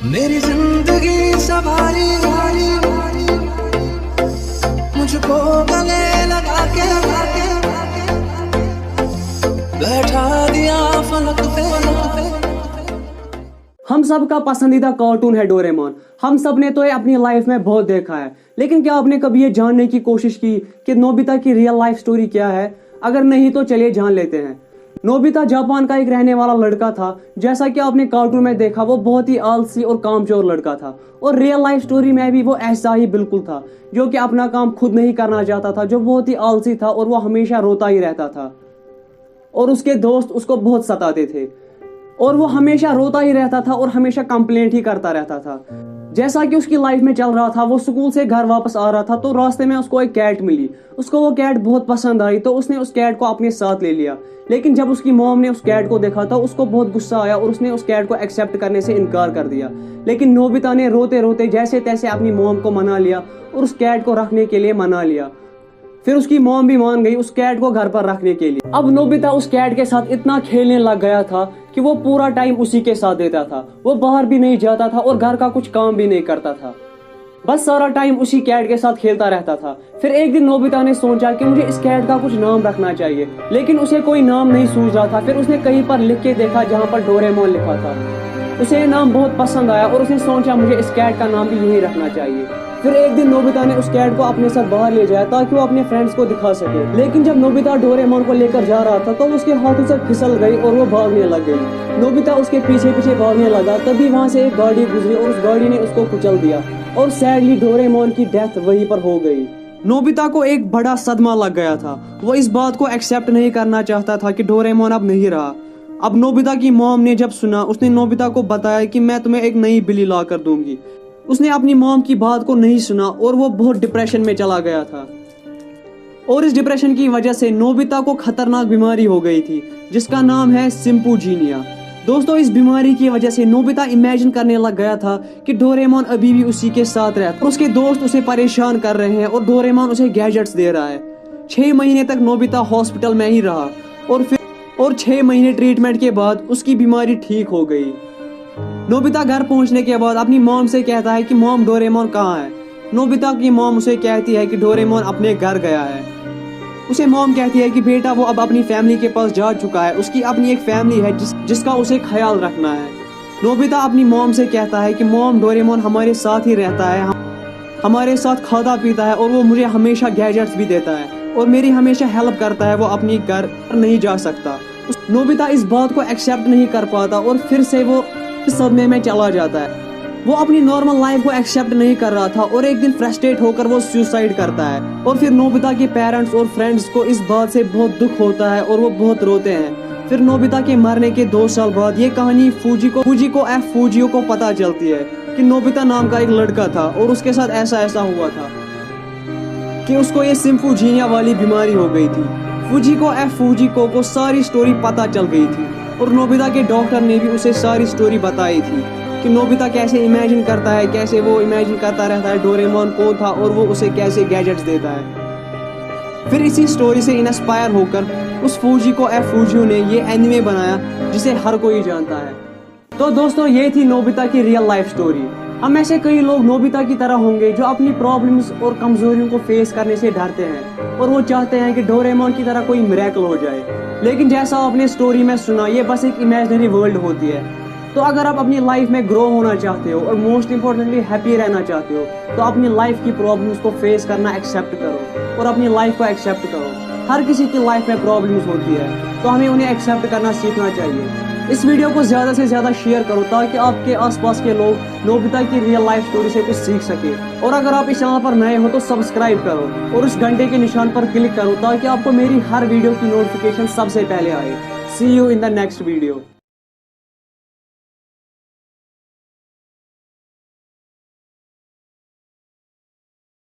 मेरी जिंदगी सवारी मुझको गले लगा के बैठा दिया फलक पे। हम सब का पसंदीदा कार्टून है डोरेमोन। हम सब ने तो ये अपनी लाइफ में बहुत देखा है, लेकिन क्या आपने कभी ये जानने की कोशिश की कि नोबिता की रियल लाइफ स्टोरी क्या है? अगर नहीं तो चलिए जान लेते हैं। नोबिता जापान का एक रहने वाला लड़का था। जैसा कि आपने कार्टून में देखा, वो बहुत ही आलसी और कामचोर लड़का था, और रियल लाइफ स्टोरी में भी वो ऐसा ही बिल्कुल था, जो कि अपना काम खुद नहीं करना चाहता था, जो बहुत ही आलसी था, और वो हमेशा रोता ही रहता था, और उसके दोस्त उसको बहुत सताते थे, और वो हमेशा रोता ही रहता था और हमेशा कंप्लेंट ही करता रहता था। जैसा कि उसकी लाइफ में चल रहा था, वो स्कूल से घर वापस आ रहा था, तो रास्ते में उसको एक कैट मिली। उसको वो कैट बहुत पसंद आई, तो उसने उस कैट को अपने साथ ले लिया। लेकिन जब उसकी मॉम ने उस कैट को देखा तो उसको बहुत गुस्सा आया और उसने उस कैट को एक्सेप्ट करने से इनकार कर दिया। लेकिन नोबिता ने रोते रोते जैसे तैसे अपनी मॉम को मना लिया और उस कैट को रखने के लिए मना लिया। फिर उसकी मॉम भी मान गई उस कैट को घर पर रखने के लिए। अब नोबिता उस कैट के साथ इतना खेलने लग गया था कि वो पूरा टाइम उसी के साथ देता था। वो बाहर भी नहीं जाता था और घर का कुछ काम भी नहीं करता था, बस सारा टाइम उसी कैट के साथ खेलता रहता था। फिर एक दिन नोबिता ने सोचा कि मुझे इस कैट का कुछ नाम रखना चाहिए, लेकिन उसे कोई नाम नहीं सूझ रहा था। फिर उसने कहीं पर लिख के देखा जहाँ पर डोरेमोन लिखा था। उसे ये नाम बहुत पसंद आया और उसने सोचा मुझे इस कैट का नाम भी यही रखना चाहिए। फिर एक दिन नोबिता ने उस कैट को अपने साथ बाहर ले जाया ताकि वो अपने फ्रेंड्स को दिखा सके। लेकिन जब नोबिता डोरेमोन को लेकर जा रहा था तो उसके हाथों से फिसल गई और वो भागने लग गई। नोबिता उसके पीछे पीछे भागने लगा, तभी वहाँ से एक गाड़ी गुजरी और उस गाड़ी ने उसको कुचल दिया, और सैडली डोरेमोन की डेथ वहीं पर हो गई। नोबिता को एक बड़ा सदमा लग गया था। वो इस बात को एक्सेप्ट नहीं करना चाहता था कि डोरेमोन अब नहीं रहा। अब नोबिता की मॉम ने जब सुना, उसने नोबिता को बताया कि मैं तुम्हें एक नई बिल्ली ला कर दूंगी। उसने अपनी मॉम की बात को नहीं सुना और वो बहुत डिप्रेशन में चला गया था, और इस डिप्रेशन की वजह से नोबिता को खतरनाक बीमारी हो गई थी जिसका नाम है सिम्पूजीनिया। दोस्तों, इस बीमारी की वजह से नोबिता इमेजिन करने लग गया था कि डोरेमोन अभी भी उसी के साथ रहता है और उसके दोस्त उसे परेशान कर रहे हैं और डोरेमोन उसे गैजेट्स दे रहा है। 6 महीने तक नोबिता हॉस्पिटल में ही रहा और 6 महीने ट्रीटमेंट के बाद उसकी बीमारी ठीक हो गई। नोबिता घर पहुंचने के बाद अपनी मॉम से कहता है कि मॉम, डोरेमोन कहाँ है? नोबिता की मॉम उसे कहती है कि डोरेमोन अपने घर गया है। उसे मॉम कहती है कि बेटा वो अब अपनी फैमिली के पास जा चुका है, उसकी अपनी एक फैमिली है जिसका उसे ख्याल रखना है। नोबिता अपनी मॉम से कहता है कि मॉम, डोरेमोन हमारे साथ ही रहता है, हमारे साथ खाता पीता है, और वो मुझे हमेशा गैजेट्स भी देता है और मेरी हमेशा हेल्प करता है। वो अपनी घर नहीं जा सकता। नोबिता इस बात को एक्सेप्ट नहीं कर पाता और फिर से वो सदमे में चला जाता है। वो अपनी नॉर्मल लाइफ को एक्सेप्ट नहीं कर रहा था और एक दिन फ्रस्ट्रेट होकर वो सुसाइड करता है। और फिर नोबिता के पेरेंट्स और फ्रेंड्स को इस बात से बहुत दुख होता है और वो बहुत रोते हैं। फिर नोबिता के मरने के 2 साल बाद ये कहानी फूजियो को पता चलती है कि नोबिता नाम का एक लड़का था और उसके साथ ऐसा हुआ था कि उसको ये सिम्पूजीनिया वाली बीमारी हो गई थी। फूजिको को सारी स्टोरी पता चल गई थी और नोबिता के डॉक्टर ने भी उसे सारी स्टोरी बताई थी कि नोबिता कैसे इमेजिन करता है, कैसे वो इमेजिन करता रहता है डोरेमोन कौन था और वो उसे कैसे गैजेट्स देता है। फिर इसी स्टोरी से इंस्पायर होकर उस फूजियो ने ये एनिमे बनाया जिसे हर कोई जानता है। तो दोस्तों, ये थी नोबिता की रियल लाइफ स्टोरी। हम ऐसे कई लोग नोबिता की तरह होंगे जो अपनी प्रॉब्लम्स और कमजोरियों को फेस करने से डरते हैं और वो चाहते हैं कि डोरेमोन की तरह कोई मिरेकल हो जाए। लेकिन जैसा आपने स्टोरी में सुना, ये बस एक इमेजिनरी वर्ल्ड होती है। तो अगर आप अपनी लाइफ में ग्रो होना चाहते हो और मोस्ट इम्पोर्टेंटली हैप्पी रहना चाहते हो, तो अपनी लाइफ की प्रॉब्लम्स को फेस करना एक्सेप्ट करो और अपनी लाइफ को एक्सेप्ट करो। हर किसी की लाइफ में प्रॉब्लम्स होती है, तो हमें उन्हें एक्सेप्ट करना सीखना चाहिए। इस वीडियो को ज़्यादा से ज़्यादा शेयर करो ताकि आपके आसपास के लोग नोबिता की रियल लाइफ स्टोरी से कुछ सीख सके। और अगर आप इस चैनल पर नए हो तो सब्सक्राइब करो और उस घंटे के निशान पर क्लिक करो ताकि आपको मेरी हर वीडियो की नोटिफिकेशन सबसे पहले आए। See you in the next video.